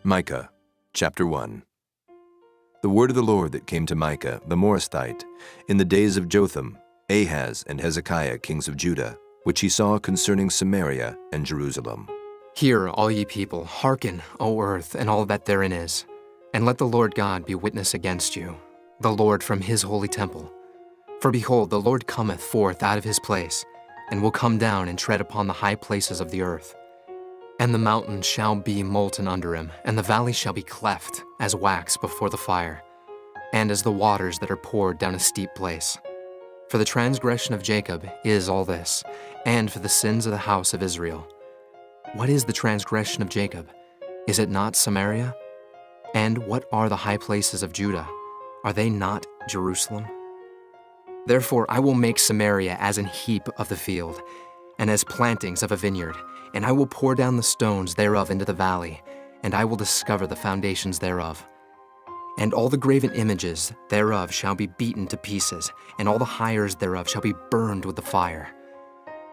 Micah, chapter 1. The word of the Lord that came to Micah the Morasthite in the days of Jotham, Ahaz, and Hezekiah, kings of Judah, which he saw concerning Samaria and Jerusalem. Hear, all ye people, hearken, O earth, and all that therein is, and let the Lord God be witness against you, the Lord from his holy temple. For behold, the Lord cometh forth out of his place, and will come down and tread upon the high places of the earth. And the mountains shall be molten under him, and the valleys shall be cleft as wax before the fire, and as the waters that are poured down a steep place. For the transgression of Jacob is all this, and for the sins of the house of Israel. What is the transgression of Jacob? Is it not Samaria? And what are the high places of Judah? Are they not Jerusalem? Therefore I will make Samaria as an heap of the field, and as plantings of a vineyard, and I will pour down the stones thereof into the valley, and I will discover the foundations thereof. And all the graven images thereof shall be beaten to pieces, and all the hires thereof shall be burned with the fire.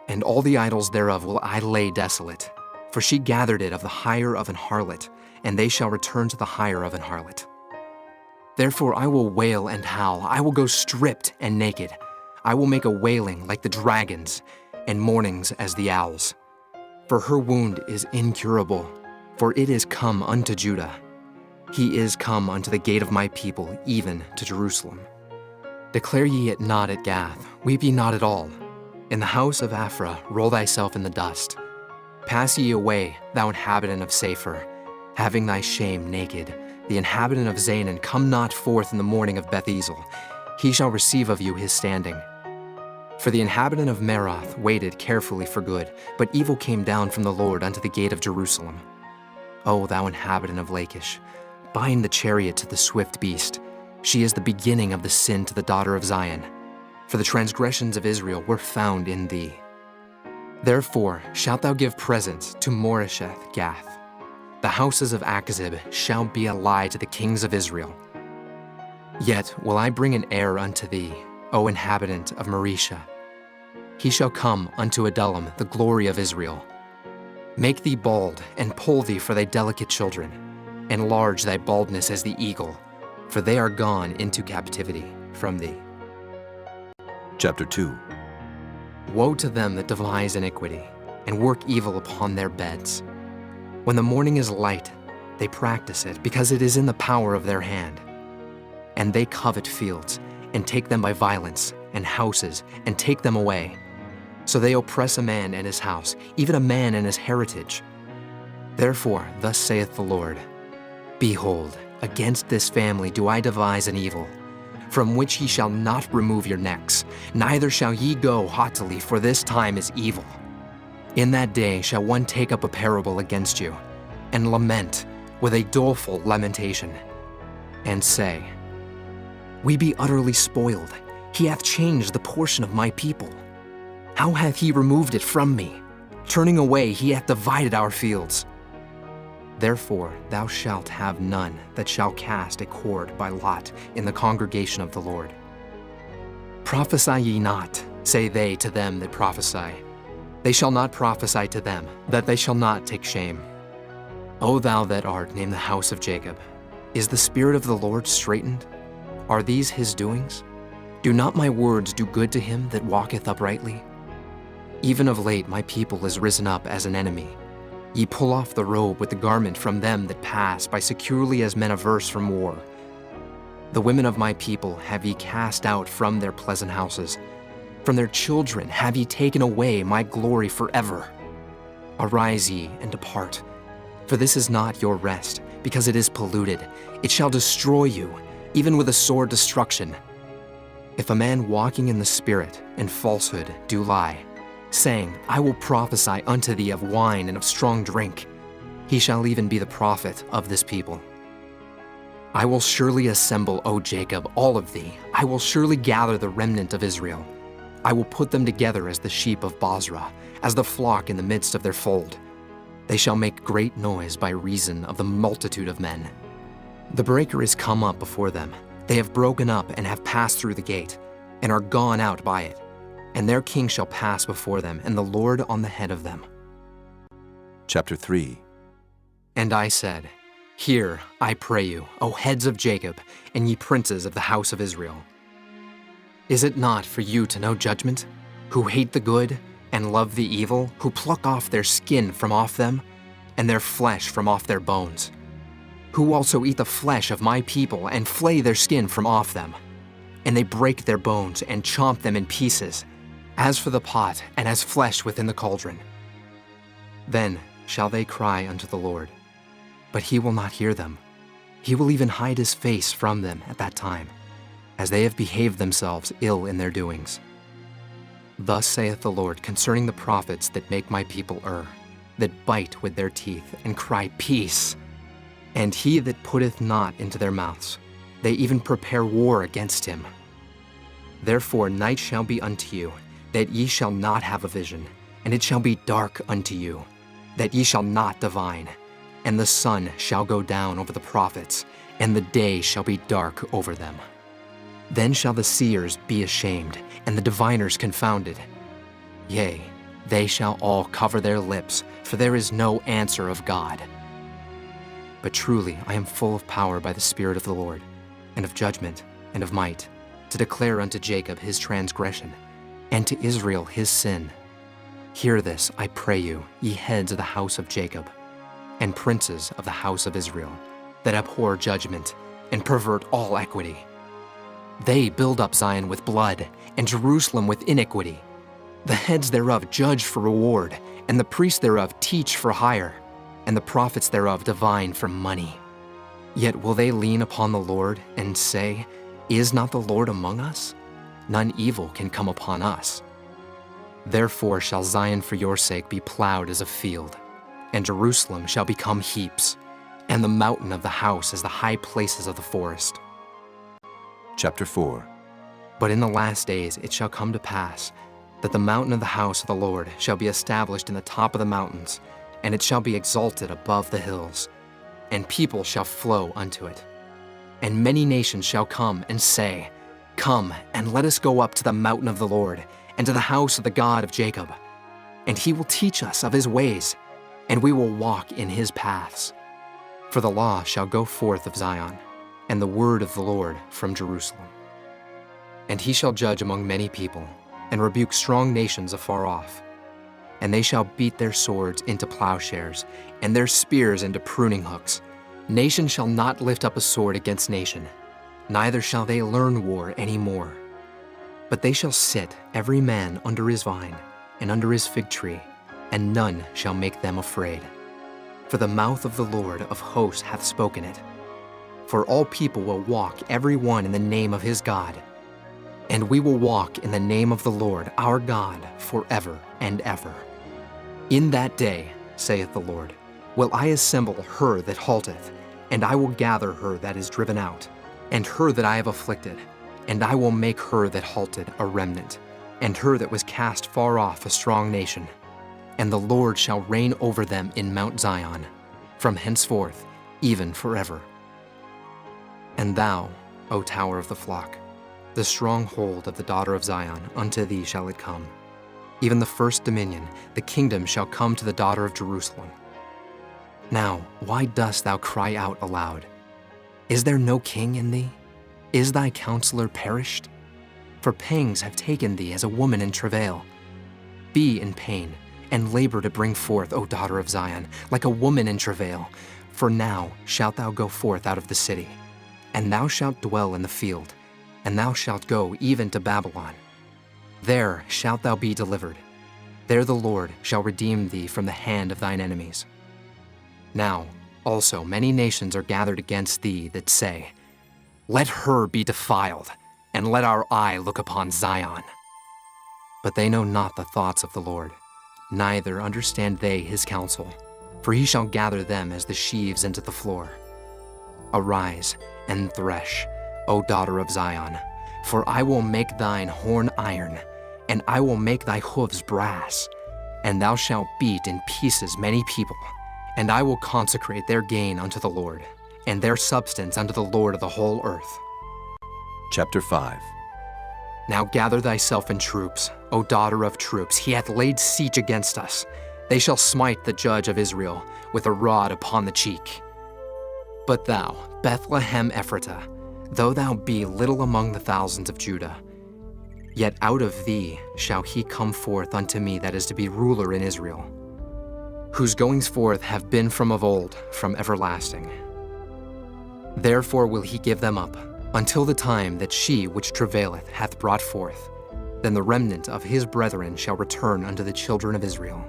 And all the idols thereof will I lay desolate, for she gathered it of the hire of an harlot, and they shall return to the hire of an harlot. Therefore I will wail and howl, I will go stripped and naked. I will make a wailing like the dragons, and mournings as the owls. For her wound is incurable, for it is come unto Judah. He is come unto the gate of my people, even to Jerusalem. Declare ye it not at Gath, weep ye not at all. In the house of Aphrah roll thyself in the dust. Pass ye away, thou inhabitant of Saphir, having thy shame naked. The inhabitant of Zanan, come not forth in the morning of Beth-ezel. He shall receive of you his standing. For the inhabitant of Meroth waited carefully for good, but evil came down from the Lord unto the gate of Jerusalem. O thou inhabitant of Lachish, bind the chariot to the swift beast. She is the beginning of the sin to the daughter of Zion. For the transgressions of Israel were found in thee. Therefore shalt thou give presents to Moresheth Gath. The houses of Achzib shall be a lie to the kings of Israel. Yet will I bring an heir unto thee, O inhabitant of Maresha. He shall come unto Adullam, the glory of Israel. Make thee bald, and poll thee for thy delicate children. Enlarge thy baldness as the eagle, for they are gone into captivity from thee. Chapter 2. Woe to them that devise iniquity, and work evil upon their beds. When the morning is light, they practice it, because it is in the power of their hand. And they covet fields, and take them by violence, and houses, and take them away. So they oppress a man and his house, even a man and his heritage. Therefore, thus saith the Lord, Behold, against this family do I devise an evil, from which ye shall not remove your necks, neither shall ye go haughtily, for this time is evil. In that day shall one take up a parable against you, and lament with a doleful lamentation, and say, We be utterly spoiled. He hath changed the portion of my people. How hath he removed it from me? Turning away, he hath divided our fields. Therefore thou shalt have none that shall cast a cord by lot in the congregation of the Lord. Prophesy ye not, say they to them that prophesy. They shall not prophesy to them, that they shall not take shame. O thou that art named the house of Jacob, is the spirit of the Lord straitened? Are these his doings? Do not my words do good to him that walketh uprightly? Even of late my people is risen up as an enemy. Ye pull off the robe with the garment from them that pass by securely as men averse from war. The women of my people have ye cast out from their pleasant houses. From their children have ye taken away my glory forever. Arise ye and depart, for this is not your rest, because it is polluted. It shall destroy you, even with a sore destruction. If a man walking in the Spirit and falsehood do lie, saying, I will prophesy unto thee of wine and of strong drink, he shall even be the prophet of this people. I will surely assemble, O Jacob, all of thee. I will surely gather the remnant of Israel. I will put them together as the sheep of Bozrah, as the flock in the midst of their fold. They shall make great noise by reason of the multitude of men. The breaker is come up before them. They have broken up and have passed through the gate, and are gone out by it. And their king shall pass before them, and the Lord on the head of them. Chapter 3. And I said, Hear, I pray you, O heads of Jacob, and ye princes of the house of Israel. Is it not for you to know judgment, who hate the good and love the evil, who pluck off their skin from off them, and their flesh from off their bones, who also eat the flesh of my people and flay their skin from off them, and they break their bones and chomp them in pieces, as for the pot and as flesh within the cauldron? Then shall they cry unto the Lord, but he will not hear them. He will even hide his face from them at that time, as they have behaved themselves ill in their doings. Thus saith the Lord concerning the prophets that make my people err, that bite with their teeth and cry, Peace! And he that putteth not into their mouths, they even prepare war against him. Therefore night shall be unto you, that ye shall not have a vision, and it shall be dark unto you, that ye shall not divine. And the sun shall go down over the prophets, and the day shall be dark over them. Then shall the seers be ashamed, and the diviners confounded. Yea, they shall all cover their lips, for there is no answer of God. But truly I am full of power by the Spirit of the Lord, and of judgment, and of might, to declare unto Jacob his transgression, and to Israel his sin. Hear this, I pray you, ye heads of the house of Jacob, and princes of the house of Israel, that abhor judgment, and pervert all equity. They build up Zion with blood, and Jerusalem with iniquity. The heads thereof judge for reward, and the priests thereof teach for hire, and the prophets thereof divine for money. Yet will they lean upon the Lord, and say, Is not the Lord among us? None evil can come upon us. Therefore shall Zion for your sake be plowed as a field, and Jerusalem shall become heaps, and the mountain of the house as the high places of the forest. Chapter 4. But in the last days it shall come to pass that the mountain of the house of the Lord shall be established in the top of the mountains, and it shall be exalted above the hills, and people shall flow unto it. And many nations shall come and say, Come, and let us go up to the mountain of the Lord, and to the house of the God of Jacob. And he will teach us of his ways, and we will walk in his paths. For the law shall go forth of Zion, and the word of the Lord from Jerusalem. And he shall judge among many people, and rebuke strong nations afar off. And they shall beat their swords into plowshares, and their spears into pruning hooks. Nation shall not lift up a sword against nation, neither shall they learn war any more. But they shall sit every man under his vine, and under his fig tree, and none shall make them afraid. For the mouth of the Lord of hosts hath spoken it. For all people will walk every one in the name of his God. And we will walk in the name of the Lord our God forever and ever. In that day, saith the Lord, will I assemble her that halteth, and I will gather her that is driven out, and her that I have afflicted, and I will make her that halted a remnant, and her that was cast far off a strong nation. And the Lord shall reign over them in Mount Zion, from henceforth, even forever. And thou, O tower of the flock, the stronghold of the daughter of Zion, unto thee shall it come. Even the first dominion, the kingdom shall come to the daughter of Jerusalem. Now, why dost thou cry out aloud? Is there no king in thee? Is thy counselor perished? For pangs have taken thee as a woman in travail. Be in pain, and labor to bring forth, O daughter of Zion, like a woman in travail. For now shalt thou go forth out of the city, and thou shalt dwell in the field, and thou shalt go even to Babylon. There shalt thou be delivered. There the Lord shall redeem thee from the hand of thine enemies. Now also many nations are gathered against thee that say, Let her be defiled, and let our eye look upon Zion. But they know not the thoughts of the Lord, neither understand they his counsel, for he shall gather them as the sheaves into the floor. Arise and thresh, O daughter of Zion, for I will make thine horn iron, and I will make thy hoofs brass, and thou shalt beat in pieces many people, and I will consecrate their gain unto the Lord, and their substance unto the Lord of the whole earth. Chapter 5. Now gather thyself in troops, O daughter of troops, he hath laid siege against us. They shall smite the judge of Israel with a rod upon the cheek. But thou, Bethlehem Ephratah, though thou be little among the thousands of Judah, yet out of thee shall he come forth unto me that is to be ruler in Israel, whose goings forth have been from of old, from everlasting. Therefore will he give them up, until the time that she which travaileth hath brought forth. Then the remnant of his brethren shall return unto the children of Israel.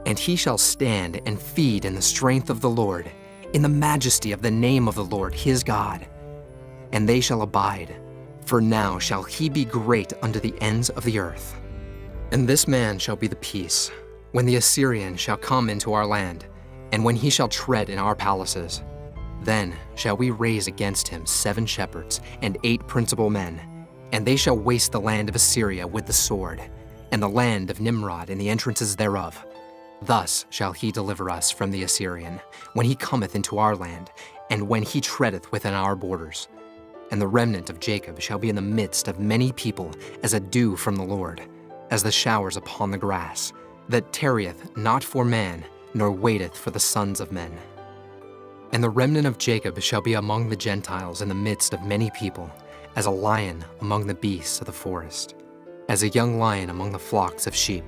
And he shall stand and feed in the strength of the Lord, in the majesty of the name of the Lord his God. And they shall abide, for now shall he be great unto the ends of the earth. And this man shall be the peace, when the Assyrian shall come into our land, and when he shall tread in our palaces. Then shall we raise against him 7 shepherds and 8 principal men, and they shall waste the land of Assyria with the sword, and the land of Nimrod and the entrances thereof. Thus shall he deliver us from the Assyrian, when he cometh into our land, and when he treadeth within our borders. And the remnant of Jacob shall be in the midst of many people, as a dew from the Lord, as the showers upon the grass, that tarrieth not for man, nor waiteth for the sons of men. And the remnant of Jacob shall be among the Gentiles in the midst of many people, as a lion among the beasts of the forest, as a young lion among the flocks of sheep,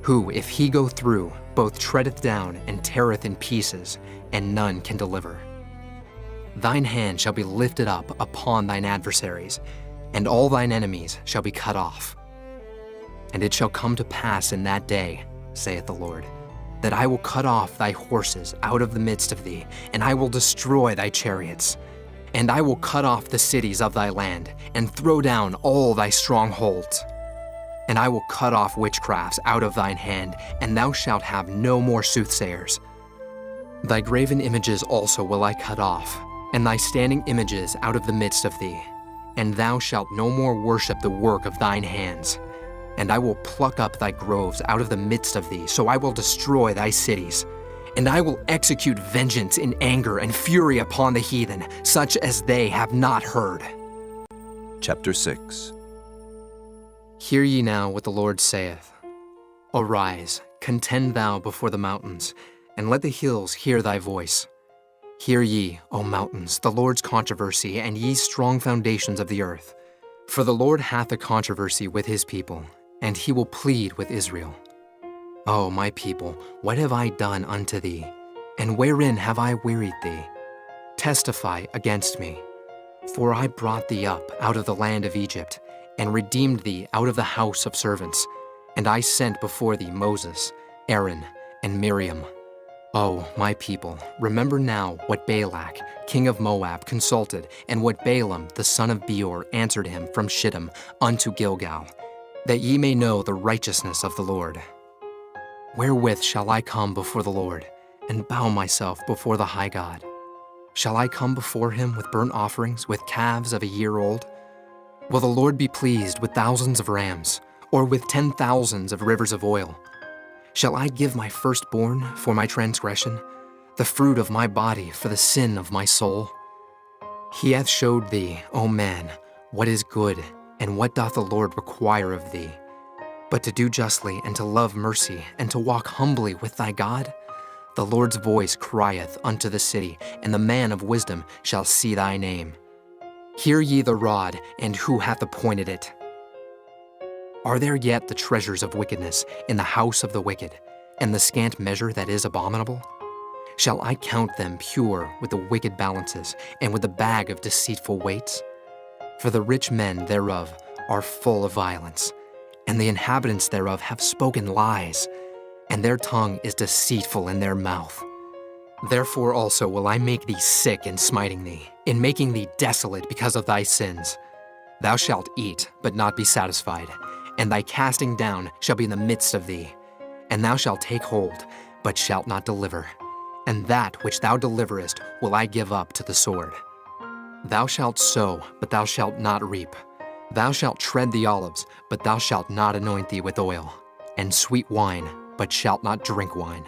who, if he go through, both treadeth down and teareth in pieces, and none can deliver. Thine hand shall be lifted up upon thine adversaries, and all thine enemies shall be cut off. And it shall come to pass in that day, saith the Lord, that I will cut off thy horses out of the midst of thee, and I will destroy thy chariots. And I will cut off the cities of thy land, and throw down all thy strongholds. And I will cut off witchcrafts out of thine hand, and thou shalt have no more soothsayers. Thy graven images also will I cut off, and thy standing images out of the midst of thee. And thou shalt no more worship the work of thine hands. And I will pluck up thy groves out of the midst of thee, so I will destroy thy cities. And I will execute vengeance in anger and fury upon the heathen, such as they have not heard. Chapter 6. Hear ye now what the Lord saith. Arise, contend thou before the mountains, and let the hills hear thy voice. Hear ye, O mountains, the Lord's controversy, and ye strong foundations of the earth. For the Lord hath a controversy with his people, and he will plead with Israel. O my people, what have I done unto thee? And wherein have I wearied thee? Testify against me. For I brought thee up out of the land of Egypt, and redeemed thee out of the house of servants. And I sent before thee Moses, Aaron, and Miriam. O my people, remember now what Balak, king of Moab, consulted, and what Balaam, the son of Beor, answered him from Shittim unto Gilgal, that ye may know the righteousness of the Lord. Wherewith shall I come before the Lord, and bow myself before the high God? Shall I come before him with burnt offerings, with calves of a year old? Will the Lord be pleased with thousands of rams, or with 10,000s of rivers of oil? Shall I give my firstborn for my transgression, the fruit of my body for the sin of my soul? He hath showed thee, O man, what is good, and what doth the Lord require of thee, but to do justly, and to love mercy, and to walk humbly with thy God? The Lord's voice crieth unto the city, and the man of wisdom shall see thy name. Hear ye the rod, and who hath appointed it? Are there yet the treasures of wickedness in the house of the wicked, and the scant measure that is abominable? Shall I count them pure with the wicked balances, and with the bag of deceitful weights? For the rich men thereof are full of violence, and the inhabitants thereof have spoken lies, and their tongue is deceitful in their mouth. Therefore also will I make thee sick in smiting thee, in making thee desolate because of thy sins. Thou shalt eat, but not be satisfied, and thy casting down shall be in the midst of thee. And thou shalt take hold, but shalt not deliver. And that which thou deliverest will I give up to the sword. Thou shalt sow, but thou shalt not reap. Thou shalt tread the olives, but thou shalt not anoint thee with oil, and sweet wine, but shalt not drink wine.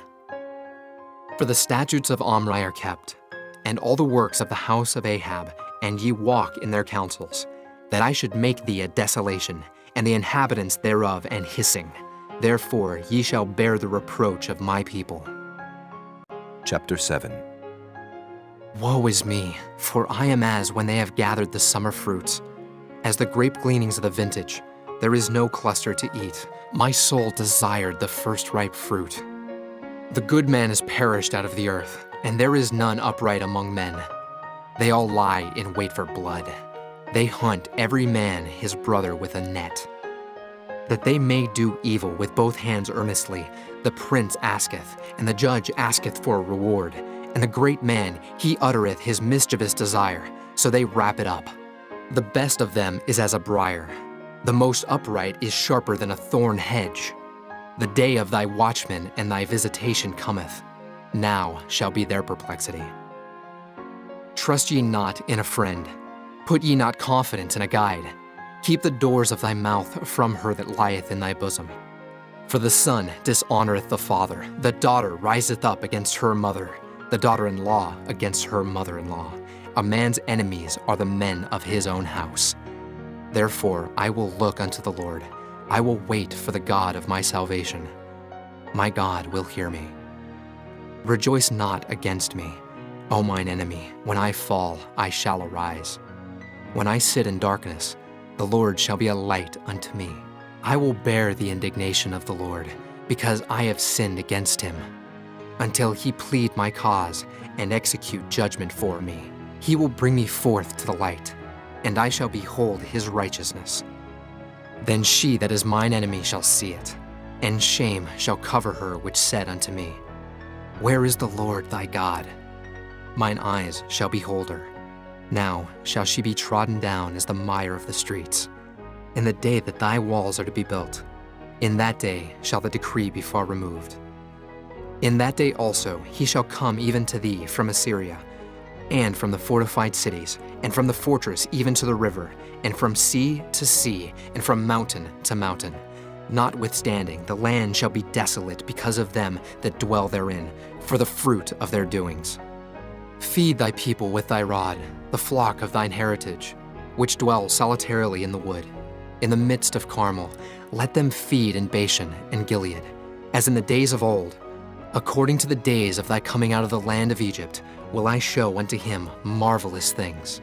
For the statutes of Omri are kept, and all the works of the house of Ahab, and ye walk in their counsels, that I should make thee a desolation, and the inhabitants thereof an hissing. Therefore ye shall bear the reproach of my people. Chapter 7. Woe is me, for I am as when they have gathered the summer fruits. As the grape gleanings of the vintage, there is no cluster to eat. My soul desired the first ripe fruit. The good man is perished out of the earth, and there is none upright among men. They all lie in wait for blood. They hunt every man his brother with a net. That they may do evil with both hands earnestly, the prince asketh, and the judge asketh for a reward. And the great man, he uttereth his mischievous desire, so they wrap it up. The best of them is as a briar. The most upright is sharper than a thorn hedge. The day of thy watchman and thy visitation cometh. Now shall be their perplexity. Trust ye not in a friend. Put ye not confidence in a guide. Keep the doors of thy mouth from her that lieth in thy bosom. For the son dishonoreth the father, the daughter riseth up against her mother, the daughter-in-law against her mother-in-law. A man's enemies are the men of his own house. Therefore I will look unto the Lord. I will wait for the God of my salvation. My God will hear me. Rejoice not against me, O mine enemy. When I fall, I shall arise. When I sit in darkness, the Lord shall be a light unto me. I will bear the indignation of the Lord, because I have sinned against him. Until he plead my cause and execute judgment for me, he will bring me forth to the light, and I shall behold his righteousness. Then she that is mine enemy shall see it, and shame shall cover her which said unto me, Where is the Lord thy God? Mine eyes shall behold her. Now shall she be trodden down as the mire of the streets. In the day that thy walls are to be built, in that day shall the decree be far removed. In that day also he shall come even to thee from Assyria, and from the fortified cities, and from the fortress even to the river, and from sea to sea, and from mountain to mountain. Notwithstanding, the land shall be desolate because of them that dwell therein, for the fruit of their doings. Feed thy people with thy rod, the flock of thine heritage, which dwell solitarily in the wood. In the midst of Carmel, let them feed in Bashan and Gilead, as in the days of old. According to the days of thy coming out of the land of Egypt, will I show unto him marvelous things.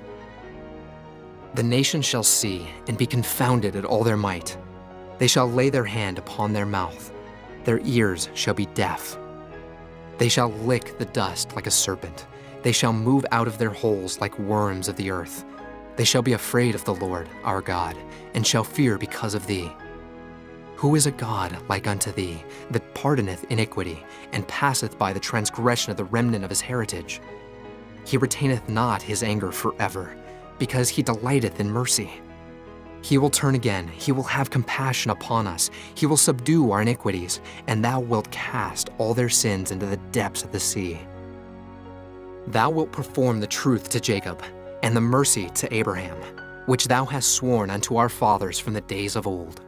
The nations shall see and be confounded at all their might. They shall lay their hand upon their mouth. Their ears shall be deaf. They shall lick the dust like a serpent. They shall move out of their holes like worms of the earth. They shall be afraid of the Lord our God, and shall fear because of thee. Who is a God like unto thee, that pardoneth iniquity, and passeth by the transgression of the remnant of his heritage? He retaineth not his anger forever, because he delighteth in mercy. He will turn again, he will have compassion upon us, he will subdue our iniquities, and thou wilt cast all their sins into the depths of the sea. Thou wilt perform the truth to Jacob, and the mercy to Abraham, which thou hast sworn unto our fathers from the days of old.